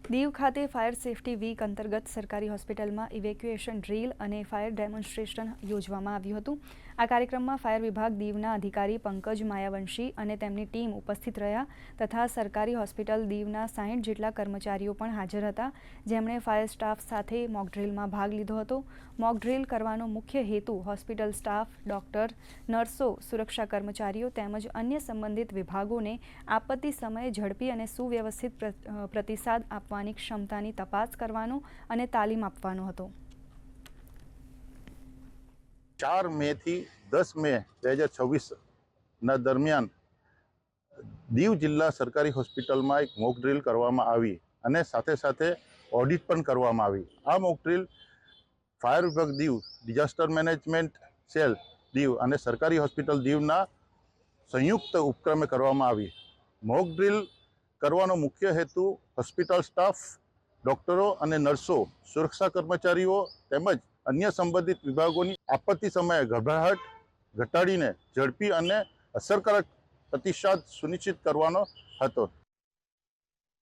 દીવ ખાતે fire safety week અંતર્ગત સરકારી હોસ્પિટલમાં ઇવેક્યુએશન ડ્રીલ અને ફાયર ડેમોન્સ્ટ્રેશન યોજવામાં આવ્યું હતું। આ કાર્યક્રમમાં ફાયર વિભાગ દીવના અધિકારી પંકજ માયાવંશી અને તેમની ટીમ ઉપસ્થિત રહ્યા તથા સરકારી હોસ્પિટલ દીવના 60 જેટલા કર્મચારીઓ પણ હાજર હતા, જેમણે ફાયર સ્ટાફ સાથે મોક ડ્રીલમાં ભાગ લીધો હતો। મોક ડ્રીલ કરવાનો મુખ્ય હેતુ હોસ્પિટલ સ્ટાફ, ડોક્ટર, નર્સો, સુરક્ષા કર્મચારીઓ તેમજ અન્ય સંબંધિત વિભાગોને આપત્તિ સમયે ઝડપી અને સુવ્યવસ્થિત પ્રતિસાદ આપવાની ક્ષમતાની તપાસ કરવાનો અને તાલીમ આપવાનો હતો। 4 મે થી 10 મે 2026 ના દરમિયાન દીવ જિલ્લા સરકારી હોસ્પિટલમાં એક મોક ડ્રીલ કરવામાં આવી અને સાથે સાથે ઓડિટ પણ કરવામાં આવી। આ મોક ડ્રીલ ફાયર વિભાગ Diu, disaster management cell Diu અને સરકારી હોસ્પિટલ દીવના સંયુક્ત ઉપક્રમે કરવામાં આવી। મોક ડ્રીલ કરવાનો મુખ્ય હેતુ હોસ્પિટલ સ્ટાફ, ડોક્ટરો અને નર્સો, સુરક્ષા કર્મચારીઓ તેમજ અન્ય સંબંધિત વિભાગોની આપત્તિ સમયે ગભરાટ ઘટાડીને ઝડપી અને અસરકારક પ્રતિસાદ સુનિશ્ચિત કરવાનો હતો।